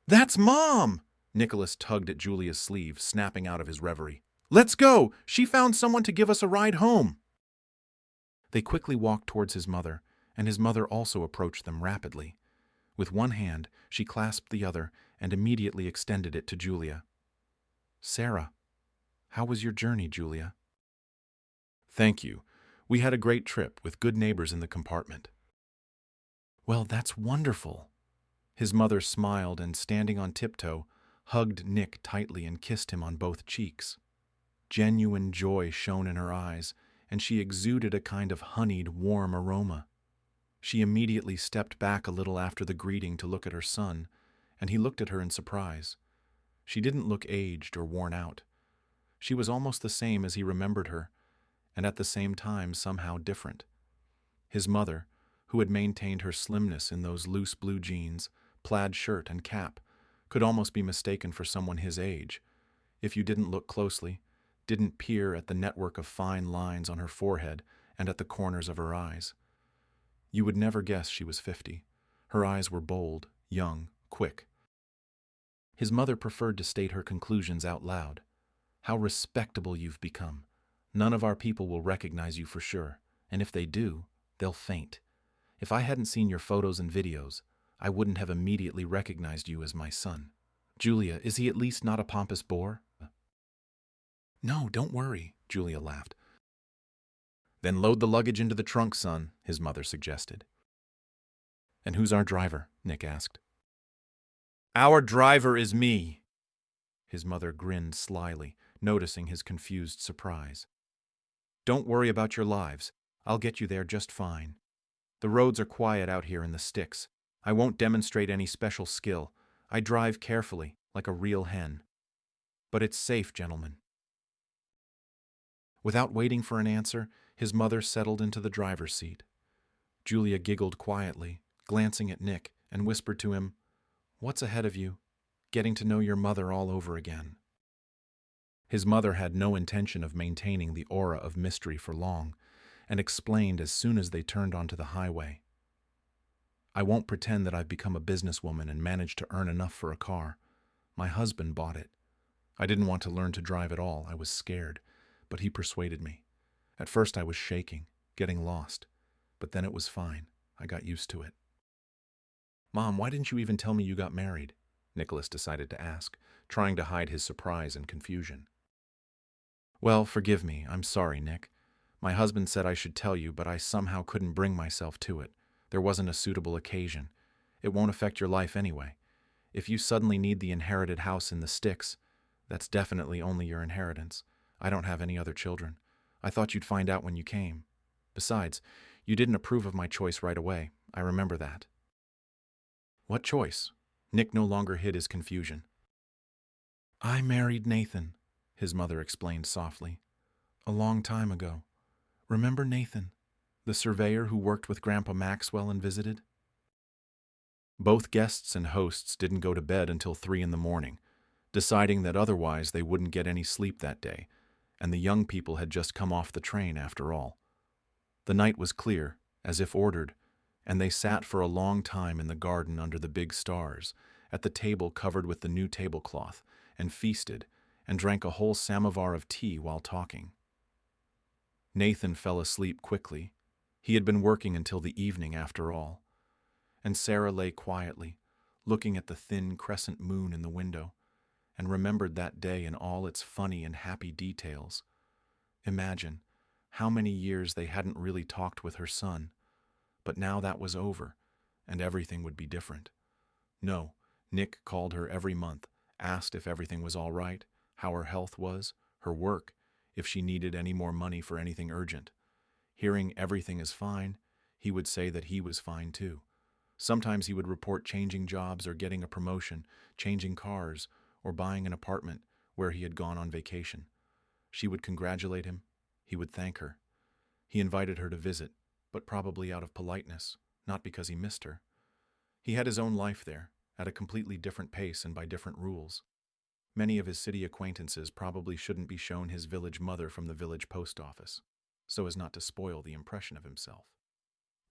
"That's Mom!" Nicholas tugged at Julia's sleeve, snapping out of his reverie. "Let's go! She found someone to give us a ride home!" They quickly walked towards his mother, and his mother also approached them rapidly. With one hand, she clasped the other and immediately extended it to Julia. "Sarah, how was your journey, Julia?" "Thank you. We had a great trip with good neighbors in the compartment." "Well, that's wonderful." His mother smiled and, standing on tiptoe, hugged Nick tightly and kissed him on both cheeks. Genuine joy shone in her eyes, and she exuded a kind of honeyed, warm aroma. She immediately stepped back a little after the greeting to look at her son, and he looked at her in surprise. She didn't look aged or worn out. She was almost the same as he remembered her, and at the same time somehow different. His mother, who had maintained her slimness in those loose blue jeans, plaid shirt, and cap, could almost be mistaken for someone his age, if you didn't look closely, didn't peer at the network of fine lines on her forehead and at the corners of her eyes. You would never guess she was 50. Her eyes were bold, young, quick. His mother preferred to state her conclusions out loud. "How respectable you've become. None of our people will recognize you for sure, and if they do, they'll faint. If I hadn't seen your photos and videos, I wouldn't have immediately recognized you as my son. Julia, is he at least not a pompous bore?" "No, don't worry," Julia laughed. "Then load the luggage into the trunk, son," his mother suggested. "And who's our driver?" Nick asked. Our driver is me. His mother grinned slyly, noticing his confused surprise. Don't worry about your lives. I'll get you there just fine. The roads are quiet out here in the sticks. I won't demonstrate any special skill. I drive carefully, like a real hen. But it's safe, gentlemen. Without waiting for an answer, his mother settled into the driver's seat. Julia giggled quietly, glancing at Nick, and whispered to him, "What's ahead of you? Getting to know your mother all over again." His mother had no intention of maintaining the aura of mystery for long, and explained as soon as they turned onto the highway. "I won't pretend that I've become a businesswoman and managed to earn enough for a car. My husband bought it. I didn't want to learn to drive at all. I was scared, but he persuaded me. At first I was shaking, getting lost, but then it was fine. I got used to it." "Mom, why didn't you even tell me you got married?" Nicholas decided to ask, trying to hide his surprise and confusion. "Well, forgive me. I'm sorry, Nick. My husband said I should tell you, but I somehow couldn't bring myself to it. There wasn't a suitable occasion. It won't affect your life anyway. If you suddenly need the inherited house in the sticks, that's definitely only your inheritance. I don't have any other children. I thought you'd find out when you came. Besides, you didn't approve of my choice right away. I remember that." "What choice?" Nick no longer hid his confusion. "I married Nathan," his mother explained softly. "A long time ago. Remember Nathan, the surveyor who worked with Grandpa Maxwell and visited?" Both guests and hosts didn't go to bed until 3 in the morning, deciding that otherwise they wouldn't get any sleep that day, and the young people had just come off the train after all. The night was clear, as if ordered, and they sat for a long time in the garden under the big stars, at the table covered with the new tablecloth, and feasted, and drank a whole samovar of tea while talking. Nathan fell asleep quickly. He had been working until the evening after all. And Sarah lay quietly, looking at the thin crescent moon in the window, and remembered that day in all its funny and happy details. Imagine how many years they hadn't really talked with her son. But now that was over, and everything would be different. No, Nick called her every month, asked if everything was all right, how her health was, her work, if she needed any more money for anything urgent. Hearing everything is fine, he would say that he was fine too. Sometimes he would report changing jobs or getting a promotion, changing cars, or buying an apartment where he had gone on vacation. She would congratulate him. He would thank her. He invited her to visit, but probably out of politeness, not because he missed her. He had his own life there, at a completely different pace and by different rules. Many of his city acquaintances probably shouldn't be shown his village mother from the village post office, so as not to spoil the impression of himself.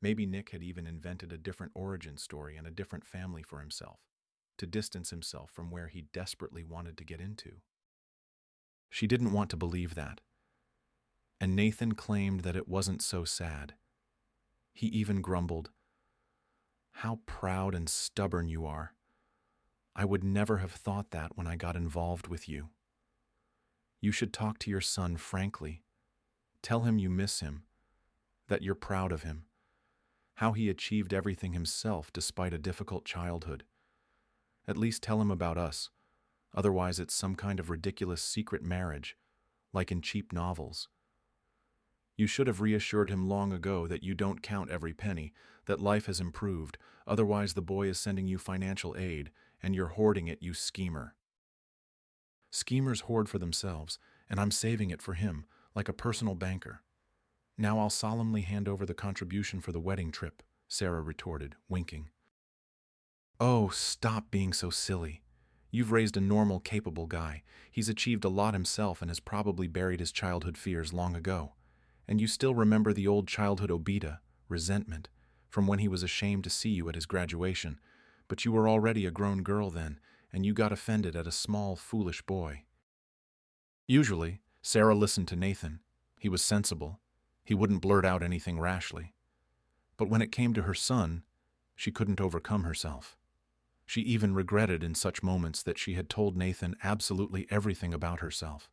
Maybe Nick had even invented a different origin story and a different family for himself, to distance himself from where he desperately wanted to get into. She didn't want to believe that, and Nathan claimed that it wasn't so sad. He even grumbled, "How proud and stubborn you are. I would never have thought that when I got involved with you. You should talk to your son frankly. Tell him you miss him, that you're proud of him, how he achieved everything himself despite a difficult childhood. At least tell him about us. Otherwise it's some kind of ridiculous secret marriage, like in cheap novels. You should have reassured him long ago that you don't count every penny, that life has improved, otherwise the boy is sending you financial aid, and you're hoarding it, you schemer." "Schemers hoard for themselves, and I'm saving it for him, like a personal banker. Now I'll solemnly hand over the contribution for the wedding trip," Sarah retorted, winking. "Oh, stop being so silly. You've raised a normal, capable guy. He's achieved a lot himself and has probably buried his childhood fears long ago. And you still remember the old childhood obita, resentment, from when he was ashamed to see you at his graduation. But you were already a grown girl then, and you got offended at a small, foolish boy." Usually, Sarah listened to Nathan. He was sensible. He wouldn't blurt out anything rashly. But when it came to her son, she couldn't overcome herself. She even regretted in such moments that she had told Nathan absolutely everything about herself.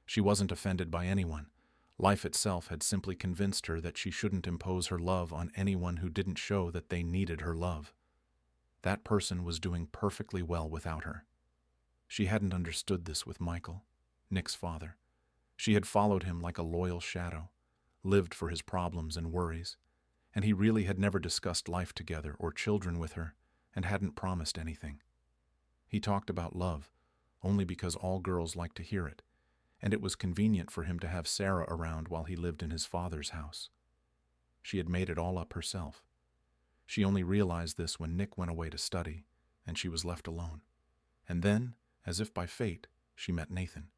She wasn't offended by anyone. Life itself had simply convinced her that she shouldn't impose her love on anyone who didn't show that they needed her love. That person was doing perfectly well without her. She hadn't understood this with Michael, Nick's father. She had followed him like a loyal shadow, lived for his problems and worries, and he really had never discussed life together or children with her and hadn't promised anything. He talked about love only because all girls liked to hear it, and it was convenient for him to have Sarah around while he lived in his father's house. She had made it all up herself. She only realized this when Nick went away to study, and she was left alone. And then, as if by fate, she met Nathan.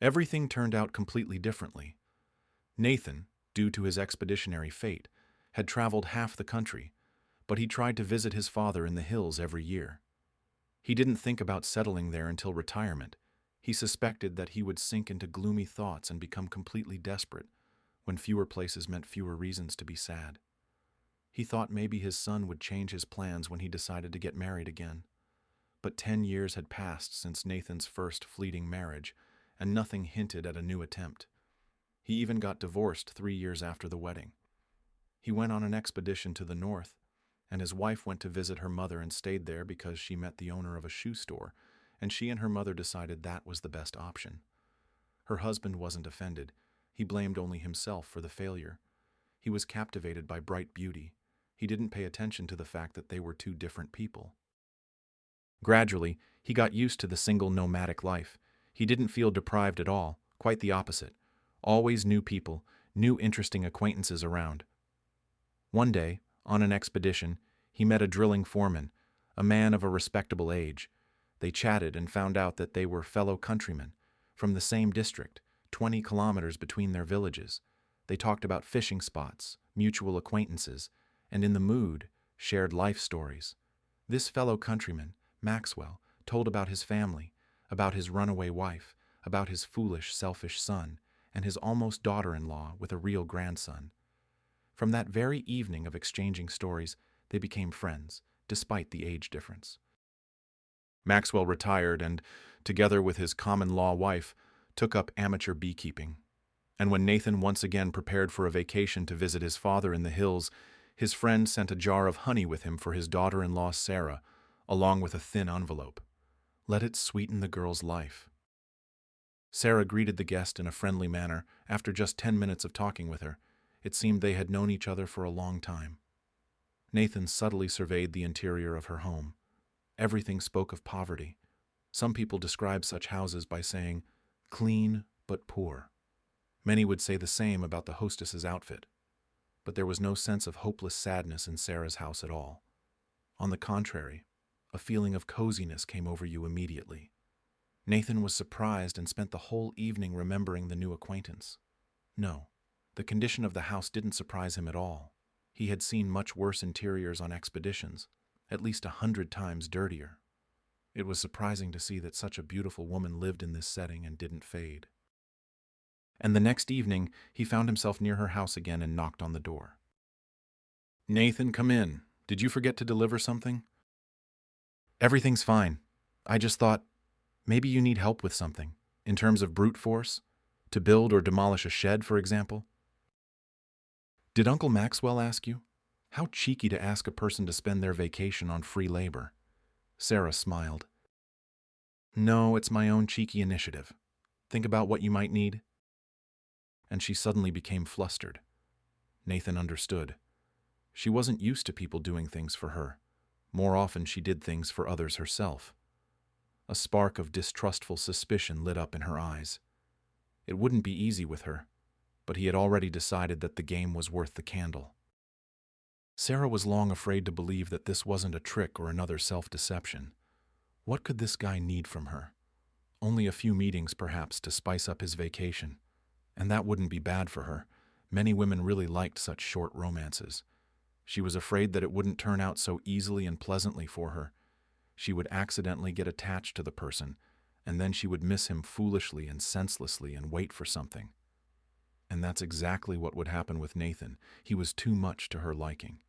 Everything turned out completely differently. Nathan, due to his expeditionary fate, had traveled half the country, but he tried to visit his father in the hills every year. He didn't think about settling there until retirement. He suspected that he would sink into gloomy thoughts and become completely desperate, when fewer places meant fewer reasons to be sad. He thought maybe his son would change his plans when he decided to get married again. But 10 years had passed since Nathan's first fleeting marriage, and nothing hinted at a new attempt. He even got divorced 3 years after the wedding. He went on an expedition to the north, and his wife went to visit her mother and stayed there because she met the owner of a shoe store, and she and her mother decided that was the best option. Her husband wasn't offended. He blamed only himself for the failure. He was captivated by bright beauty. He didn't pay attention to the fact that they were two different people. Gradually, he got used to the single nomadic life. He didn't feel deprived at all, quite the opposite. Always new people, new interesting acquaintances around. One day, on an expedition, he met a drilling foreman, a man of a respectable age. They chatted and found out that they were fellow countrymen, from the same district, 20 kilometers between their villages. They talked about fishing spots, mutual acquaintances, and in the mood, shared life stories. This fellow countryman, Maxwell, told about his family, about his runaway wife, about his foolish, selfish son, and his almost daughter-in-law with a real grandson. From that very evening of exchanging stories, they became friends, despite the age difference. Maxwell retired and, together with his common-law wife, took up amateur beekeeping. And when Nathan once again prepared for a vacation to visit his father in the hills, his friend sent a jar of honey with him for his daughter-in-law Sarah, along with a thin envelope. Let it sweeten the girl's life. Sarah greeted the guest in a friendly manner. After just 10 minutes of talking with her, it seemed they had known each other for a long time. Nathan subtly surveyed the interior of her home. Everything spoke of poverty. Some people describe such houses by saying, clean but poor. Many would say the same about the hostess's outfit. But there was no sense of hopeless sadness in Sarah's house at all. On the contrary, a feeling of coziness came over you immediately. Nathan was surprised and spent the whole evening remembering the new acquaintance. No, the condition of the house didn't surprise him at all. He had seen much worse interiors on expeditions, at least 100 times dirtier. It was surprising to see that such a beautiful woman lived in this setting and didn't fade. And the next evening, he found himself near her house again and knocked on the door. "Nathan, come in. Did you forget to deliver something?" "Everything's fine. I just thought, maybe you need help with something, in terms of brute force, to build or demolish a shed, for example." "Did Uncle Maxwell ask you? How cheeky to ask a person to spend their vacation on free labor." Sarah smiled. "No, it's my own cheeky initiative. Think about what you might need." And she suddenly became flustered. Nathan understood. She wasn't used to people doing things for her. More often she did things for others herself. A spark of distrustful suspicion lit up in her eyes. It wouldn't be easy with her, but he had already decided that the game was worth the candle. Sarah was long afraid to believe that this wasn't a trick or another self-deception. What could this guy need from her? Only a few meetings, perhaps, to spice up his vacation. And that wouldn't be bad for her. Many women really liked such short romances. She was afraid that it wouldn't turn out so easily and pleasantly for her. She would accidentally get attached to the person, and then she would miss him foolishly and senselessly and wait for something. And that's exactly what would happen with Nathan. He was too much to her liking.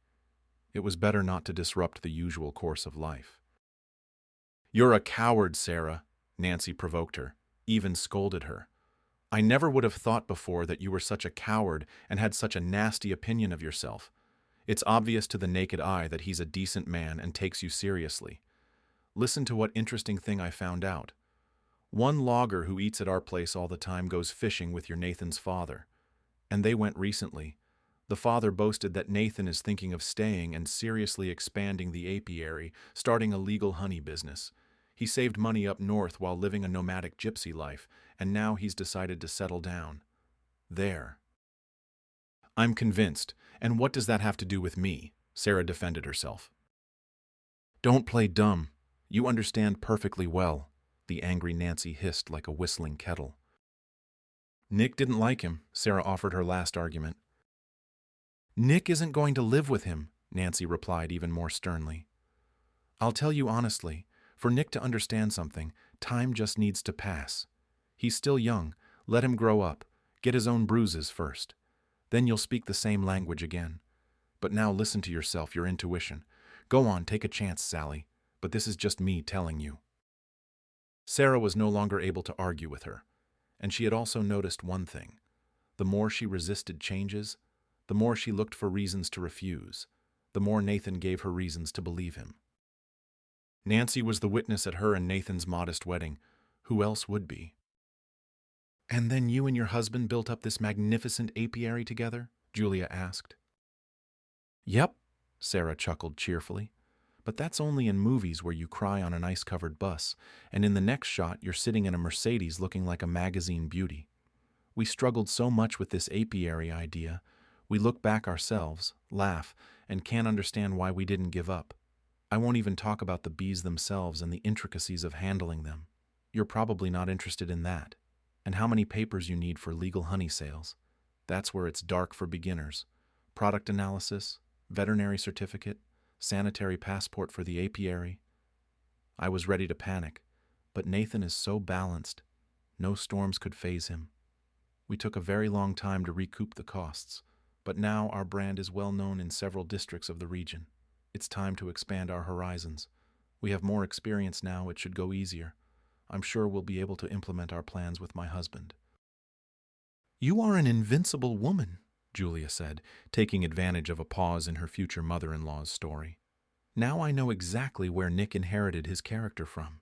It was better not to disrupt the usual course of life. "You're a coward, Sarah," Nancy provoked her, even scolded her. "I never would have thought before that you were such a coward and had such a nasty opinion of yourself. It's obvious to the naked eye that he's a decent man and takes you seriously. Listen to what interesting thing I found out. One logger who eats at our place all the time goes fishing with your Nathan's father. And they went recently. The father boasted that Nathan is thinking of staying and seriously expanding the apiary, starting a legal honey business. He saved money up north while living a nomadic gypsy life, and now he's decided to settle down. There. I'm convinced. And what does that have to do with me? Sarah defended herself. Don't play dumb. You understand perfectly well, the angry Nancy hissed like a whistling kettle. Nick didn't like him, Sarah offered her last argument. Nick isn't going to live with him, Nancy replied even more sternly. I'll tell you honestly, for Nick to understand something, time just needs to pass. He's still young. Let him grow up. Get his own bruises first. Then you'll speak the same language again. But now listen to yourself, your intuition. Go on, take a chance, Sally. But this is just me telling you. Sarah was no longer able to argue with her, and she had also noticed one thing. The more she resisted changes, the more she looked for reasons to refuse, the more Nathan gave her reasons to believe him. Nancy was the witness at her and Nathan's modest wedding. Who else would be? And then you and your husband built up this magnificent apiary together? Julia asked. Yep, Sarah chuckled cheerfully. But that's only in movies where you cry on an ice-covered bus, and in the next shot you're sitting in a Mercedes looking like a magazine beauty. We struggled so much with this apiary idea. We look back ourselves, laugh, and can't understand why we didn't give up. I won't even talk about the bees themselves and the intricacies of handling them. You're probably not interested in that. And how many papers you need for legal honey sales. That's where it's dark for beginners. Product analysis, veterinary certificate, sanitary passport for the apiary. I was ready to panic, but Nathan is so balanced, no storms could faze him. We took a very long time to recoup the costs, but now our brand is well known in several districts of the region. It's time to expand our horizons. We have more experience now, it should go easier. I'm sure we'll be able to implement our plans with my husband. You are an invincible woman, Julia said, taking advantage of a pause in her future mother-in-law's story. Now I know exactly where Nick inherited his character from.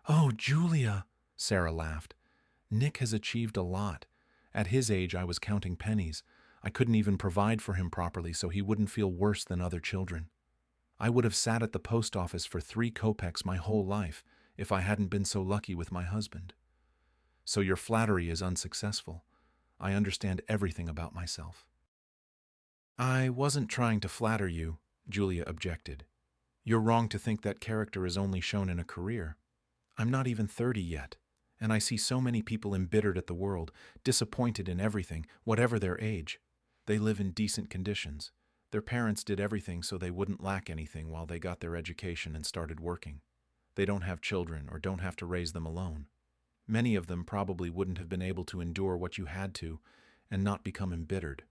Oh, Julia, Sarah laughed. Nick has achieved a lot. At his age, I was counting pennies. I couldn't even provide for him properly so he wouldn't feel worse than other children. I would have sat at the post office for 3 kopecks my whole life if I hadn't been so lucky with my husband. So your flattery is unsuccessful. I understand everything about myself. I wasn't trying to flatter you, Julia objected. You're wrong to think that character is only shown in a career. I'm not even 30 yet, and I see so many people embittered at the world, disappointed in everything, whatever their age. They live in decent conditions. Their parents did everything so they wouldn't lack anything while they got their education and started working. They don't have children or don't have to raise them alone. Many of them probably wouldn't have been able to endure what you had to and not become embittered.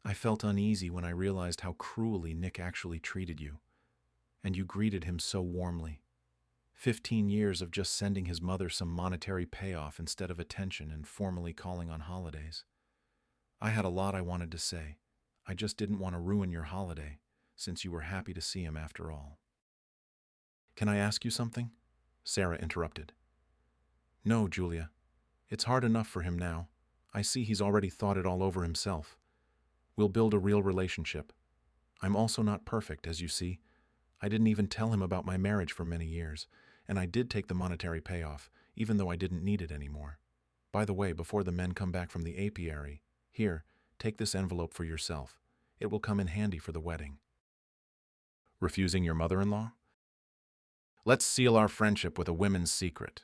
I felt uneasy when I realized how cruelly Nick actually treated you, and you greeted him so warmly. 15 years of just sending his mother some monetary payoff instead of attention and formally calling on holidays. I had a lot I wanted to say. I just didn't want to ruin your holiday, since you were happy to see him after all. Can I ask you something? Sarah interrupted. No, Julia. It's hard enough for him now. I see he's already thought it all over himself. We'll build a real relationship. I'm also not perfect, as you see. I didn't even tell him about my marriage for many years, and I did take the monetary payoff, even though I didn't need it anymore. By the way, before the men come back from the apiary, here, take this envelope for yourself. It will come in handy for the wedding. Refusing your mother-in-law? Let's seal our friendship with a women's secret.